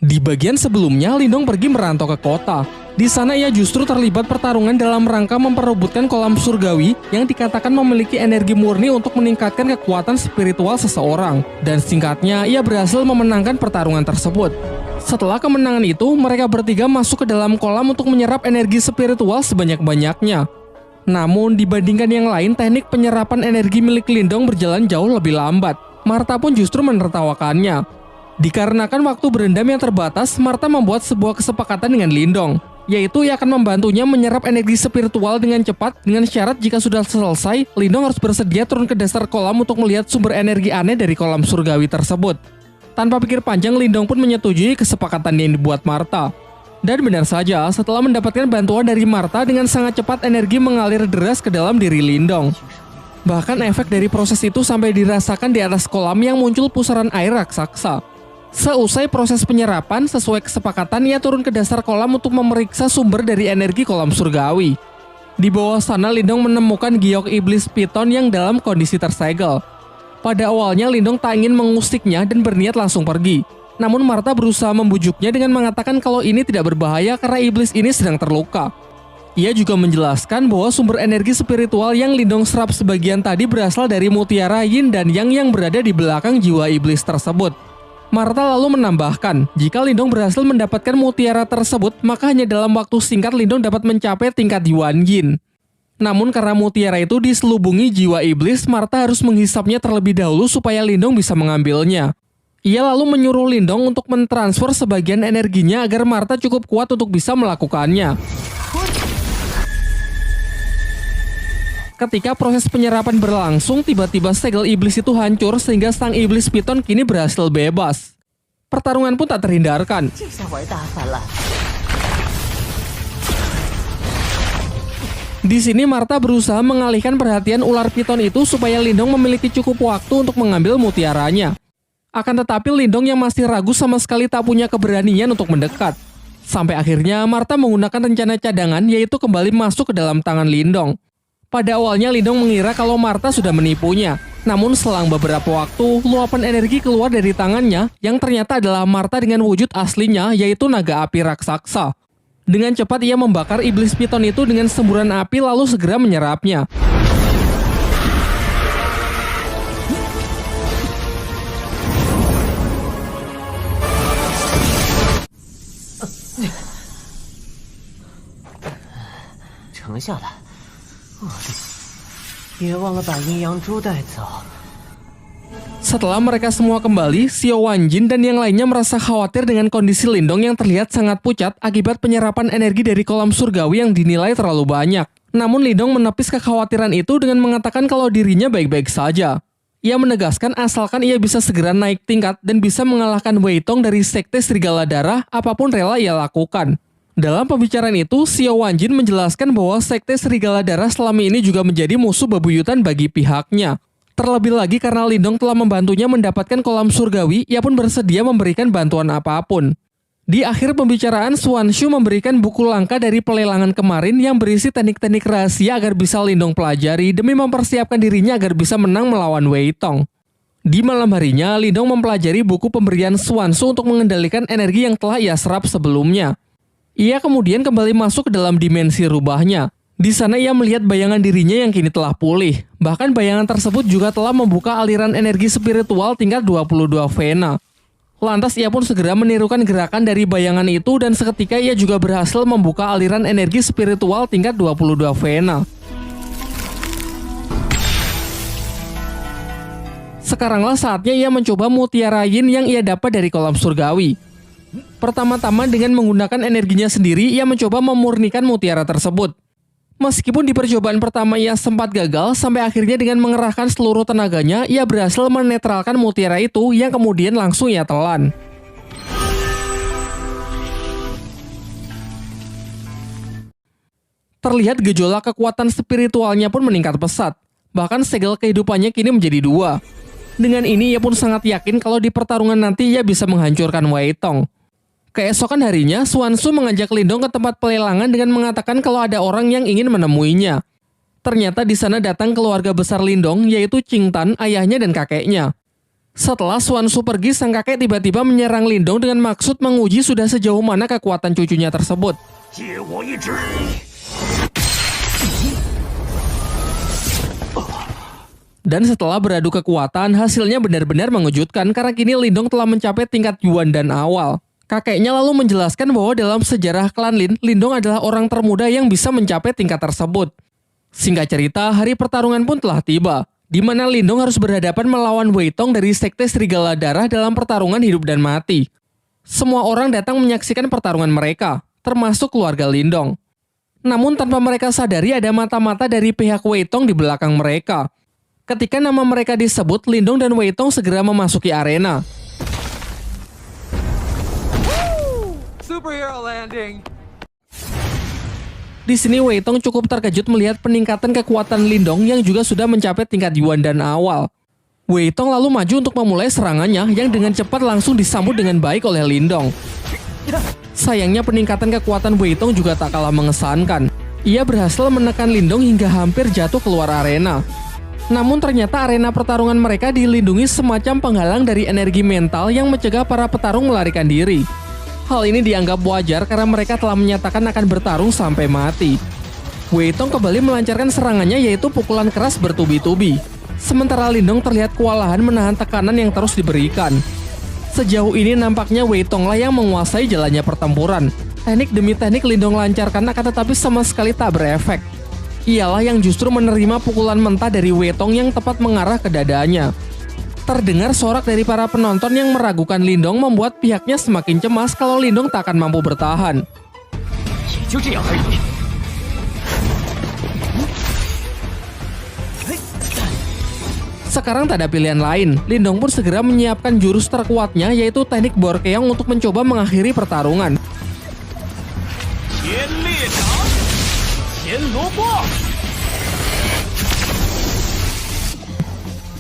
Di bagian sebelumnya, Lindong pergi merantau ke kota. Di sana ia justru terlibat pertarungan dalam rangka memperebutkan kolam surgawi yang dikatakan memiliki energi murni untuk meningkatkan kekuatan spiritual seseorang. Dan singkatnya, ia berhasil memenangkan pertarungan tersebut. Setelah kemenangan itu, mereka bertiga masuk ke dalam kolam untuk menyerap energi spiritual sebanyak-banyaknya. Namun, dibandingkan yang lain, teknik penyerapan energi milik Lindong berjalan jauh lebih lambat. Martha pun justru menertawakannya. Dikarenakan waktu berendam yang terbatas, Martha membuat sebuah kesepakatan dengan Lindong, yaitu ia akan membantunya menyerap energi spiritual dengan cepat dengan syarat jika sudah selesai, Lindong harus bersedia turun ke dasar kolam untuk melihat sumber energi aneh dari kolam surgawi tersebut. Tanpa pikir panjang, Lindong pun menyetujui kesepakatan yang dibuat Martha. Dan benar saja, setelah mendapatkan bantuan dari Martha, dengan sangat cepat energi mengalir deras ke dalam diri Lindong. Bahkan efek dari proses itu sampai dirasakan di atas kolam yang muncul pusaran air raksasa. Seusai proses penyerapan, sesuai kesepakatan ia turun ke dasar kolam untuk memeriksa sumber dari energi kolam surgawi. Di bawah sana Lindong menemukan giok iblis piton yang dalam kondisi tersegel. Pada awalnya Lindong tak ingin mengusiknya dan berniat langsung pergi. Namun Martha berusaha membujuknya dengan mengatakan kalau ini tidak berbahaya karena iblis ini sedang terluka. Ia juga menjelaskan bahwa sumber energi spiritual yang Lindong serap sebagian tadi berasal dari mutiara yin dan yang berada di belakang jiwa iblis tersebut. Martha lalu menambahkan, jika Lindong berhasil mendapatkan mutiara tersebut, maka hanya dalam waktu singkat Lindong dapat mencapai tingkat Yuan Yin. Namun karena mutiara itu diselubungi jiwa iblis, Martha harus menghisapnya terlebih dahulu supaya Lindong bisa mengambilnya. Ia lalu menyuruh Lindong untuk mentransfer sebagian energinya agar Martha cukup kuat untuk bisa melakukannya. Ketika proses penyerapan berlangsung, tiba-tiba segel iblis itu hancur sehingga sang iblis piton kini berhasil bebas. Pertarungan pun tak terhindarkan. Di sini Martha berusaha mengalihkan perhatian ular piton itu supaya Lindong memiliki cukup waktu untuk mengambil mutiaranya. Akan tetapi Lindong yang masih ragu sama sekali tak punya keberanian untuk mendekat. Sampai akhirnya Martha menggunakan rencana cadangan, yaitu kembali masuk ke dalam tangan Lindong. Pada awalnya Lindong mengira kalau Martha sudah menipunya. Namun selang beberapa waktu, luapan energi keluar dari tangannya yang ternyata adalah Martha dengan wujud aslinya, yaitu naga api raksasa. Dengan cepat ia membakar iblis piton itu dengan semburan api lalu segera menyerapnya. Setelah mereka semua kembali, Xiao Wanjin dan yang lainnya merasa khawatir dengan kondisi Lindong yang terlihat sangat pucat akibat penyerapan energi dari kolam surgawi yang dinilai terlalu banyak. Namun Lindong menepis kekhawatiran itu dengan mengatakan kalau dirinya baik-baik saja. Ia menegaskan asalkan ia bisa segera naik tingkat dan bisa mengalahkan Wei Tong dari Sekte Serigala Darah, apapun rela ia lakukan. Dalam pembicaraan itu, Xiao Wanjin menjelaskan bahwa Sekte Serigala Darah selama ini juga menjadi musuh bebuyutan bagi pihaknya. Terlebih lagi karena Lindong telah membantunya mendapatkan kolam surgawi, ia pun bersedia memberikan bantuan apapun. Di akhir pembicaraan, Swanshu memberikan buku langka dari pelelangan kemarin yang berisi teknik-teknik rahasia agar bisa Lindong pelajari demi mempersiapkan dirinya agar bisa menang melawan Wei Tong. Di malam harinya, Lindong mempelajari buku pemberian Swanshu untuk mengendalikan energi yang telah ia serap sebelumnya. Ia kemudian kembali masuk ke dalam dimensi rubahnya. Di sana ia melihat bayangan dirinya yang kini telah pulih. Bahkan bayangan tersebut juga telah membuka aliran energi spiritual tingkat 22 Vena. Lantas ia pun segera menirukan gerakan dari bayangan itu dan seketika ia juga berhasil membuka aliran energi spiritual tingkat 22 Vena. Sekaranglah saatnya ia mencoba mutiara yin yang ia dapat dari kolam surgawi. Pertama-tama dengan menggunakan energinya sendiri, ia mencoba memurnikan mutiara tersebut. Meskipun di percobaan pertama ia sempat gagal, sampai akhirnya dengan mengerahkan seluruh tenaganya, ia berhasil menetralkan mutiara itu yang kemudian langsung ia telan. Terlihat gejolak kekuatan spiritualnya pun meningkat pesat. Bahkan segel kehidupannya kini menjadi 2. Dengan ini ia pun sangat yakin kalau di pertarungan nanti ia bisa menghancurkan Wei Tong. Keesokan harinya, Swanshu mengajak Lindong ke tempat pelelangan dengan mengatakan kalau ada orang yang ingin menemuinya. Ternyata di sana datang keluarga besar Lindong, yaitu Qing Tan, ayahnya dan kakeknya. Setelah Xuanzu pergi, sang kakek tiba-tiba menyerang Lindong dengan maksud menguji sudah sejauh mana kekuatan cucunya tersebut. Dan setelah beradu kekuatan, hasilnya benar-benar mengejutkan karena kini Lindong telah mencapai tingkat Yuan dan awal. Kakeknya lalu menjelaskan bahwa dalam sejarah klan Lin, Lindong adalah orang termuda yang bisa mencapai tingkat tersebut. Singkat cerita, hari pertarungan pun telah tiba, di mana Lindong harus berhadapan melawan Wei Tong dari Sekte Serigala Darah dalam pertarungan hidup dan mati. Semua orang datang menyaksikan pertarungan mereka, termasuk keluarga Lindong. Namun tanpa mereka sadari ada mata-mata dari pihak Wei Tong di belakang mereka. Ketika nama mereka disebut, Lindong dan Wei Tong segera memasuki arena. Superhero landing. Di sini Wei Tong cukup terkejut melihat peningkatan kekuatan Lindong yang juga sudah mencapai tingkat Yuan dan awal. Wei Tong lalu maju untuk memulai serangannya yang dengan cepat langsung disambut dengan baik oleh Lindong. Sayangnya peningkatan kekuatan Wei Tong juga tak kalah mengesankan. Ia berhasil menekan Lindong hingga hampir jatuh keluar arena. Namun ternyata arena pertarungan mereka dilindungi semacam penghalang dari energi mental yang mencegah para petarung melarikan diri. Hal ini dianggap wajar karena mereka telah menyatakan akan bertarung sampai mati. Wei Tong kembali melancarkan serangannya yaitu pukulan keras bertubi-tubi. Sementara Lindong terlihat kewalahan menahan tekanan yang terus diberikan. Sejauh ini nampaknya Wei Tong lah yang menguasai jalannya pertempuran. Teknik demi teknik Lindong lancarkan akan tetapi sama sekali tak berefek. Ialah yang justru menerima pukulan mentah dari Wei Tong yang tepat mengarah ke dadanya. Terdengar sorak dari para penonton yang meragukan Lindong membuat pihaknya semakin cemas kalau Lindong tak akan mampu bertahan. Sekarang tak ada pilihan lain, Lindong pun segera menyiapkan jurus terkuatnya yaitu teknik Borkeong untuk mencoba mengakhiri pertarungan.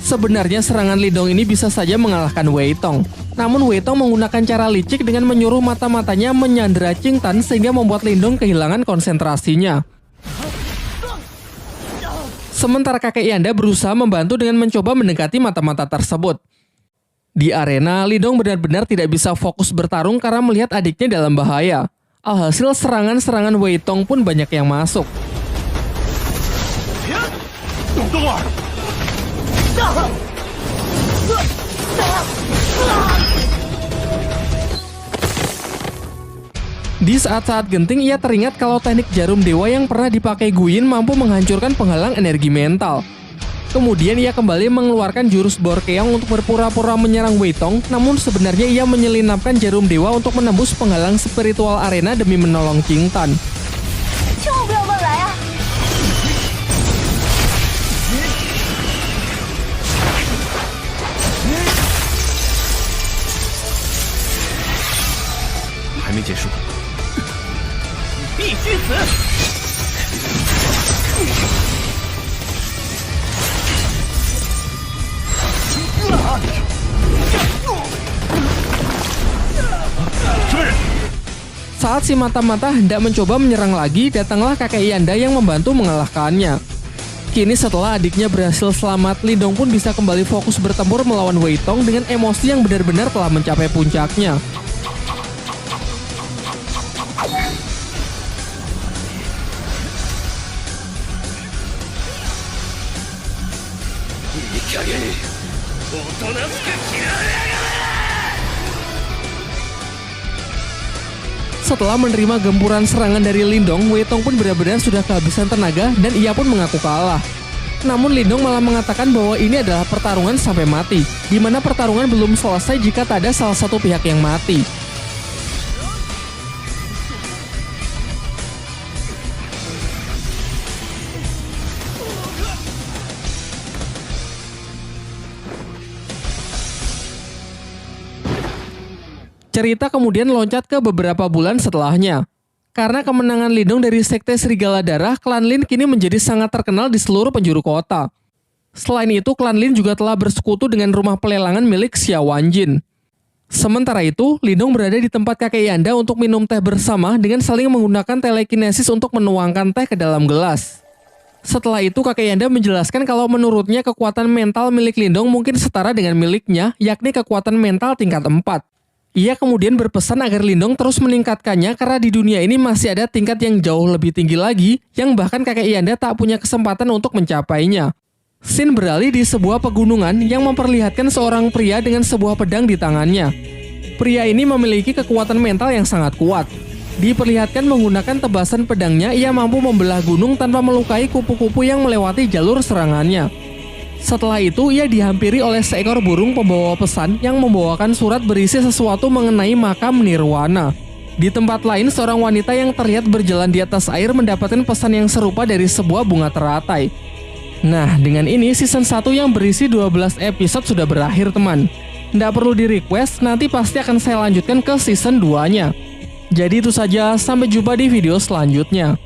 Sebenarnya serangan Lindong ini bisa saja mengalahkan Wei Tong. Namun Wei Tong menggunakan cara licik dengan menyuruh mata-matanya menyandera Qing Tan sehingga membuat Lindong kehilangan konsentrasinya. Sementara kakek Yanda berusaha membantu dengan mencoba mendekati mata-mata tersebut. Di arena, Lindong benar-benar tidak bisa fokus bertarung karena melihat adiknya dalam bahaya. Alhasil serangan-serangan Wei Tong pun banyak yang masuk. Di saat-saat genting ia teringat kalau teknik jarum dewa yang pernah dipakai Guyin mampu menghancurkan penghalang energi mental. Kemudian ia kembali mengeluarkan jurus Borkeong untuk berpura-pura menyerang Wei Tong, namun sebenarnya ia menyelinapkan jarum dewa untuk menembus penghalang spiritual arena demi menolong Qing Tan. Saat si mata-mata hendak mencoba menyerang lagi, datanglah kakek Yanda yang membantu mengalahkannya. Kini setelah adiknya berhasil selamat, Lindong pun bisa kembali fokus bertempur melawan Wei Tong dengan emosi yang benar-benar telah mencapai puncaknya. Setelah menerima gempuran serangan dari Lindong, Wei Tong pun benar-benar sudah kehabisan tenaga dan ia pun mengaku kalah. Namun Lindong malah mengatakan bahwa ini adalah pertarungan sampai mati, di mana pertarungan belum selesai jika tak ada salah satu pihak yang mati. Cerita kemudian loncat ke beberapa bulan setelahnya. Karena kemenangan Lindong dari Sekte Serigala Darah, klan Lin kini menjadi sangat terkenal di seluruh penjuru kota. Selain itu, klan Lin juga telah bersekutu dengan rumah pelelangan milik Xia Wanjin. Sementara itu, Lindong berada di tempat kakek Yanda untuk minum teh bersama dengan saling menggunakan telekinesis untuk menuangkan teh ke dalam gelas. Setelah itu kakek Yanda menjelaskan kalau menurutnya kekuatan mental milik Lindong mungkin setara dengan miliknya, yakni kekuatan mental tingkat 4. Ia kemudian berpesan agar Lindong terus meningkatkannya karena di dunia ini masih ada tingkat yang jauh lebih tinggi lagi yang bahkan kakek Yanda tak punya kesempatan untuk mencapainya. Scene beralih di sebuah pegunungan yang memperlihatkan seorang pria dengan sebuah pedang di tangannya. Pria ini memiliki kekuatan mental yang sangat kuat. Diperlihatkan menggunakan tebasan pedangnya, ia mampu membelah gunung tanpa melukai kupu-kupu yang melewati jalur serangannya. Setelah itu, ia dihampiri oleh seekor burung pembawa pesan yang membawakan surat berisi sesuatu mengenai makam Nirwana. Di tempat lain, seorang wanita yang terlihat berjalan di atas air mendapatkan pesan yang serupa dari sebuah bunga teratai. Nah, dengan ini season 1 yang berisi 12 episode sudah berakhir, teman. Nggak perlu di-request, nanti pasti akan saya lanjutkan ke season 2-nya. Jadi itu saja, sampai jumpa di video selanjutnya.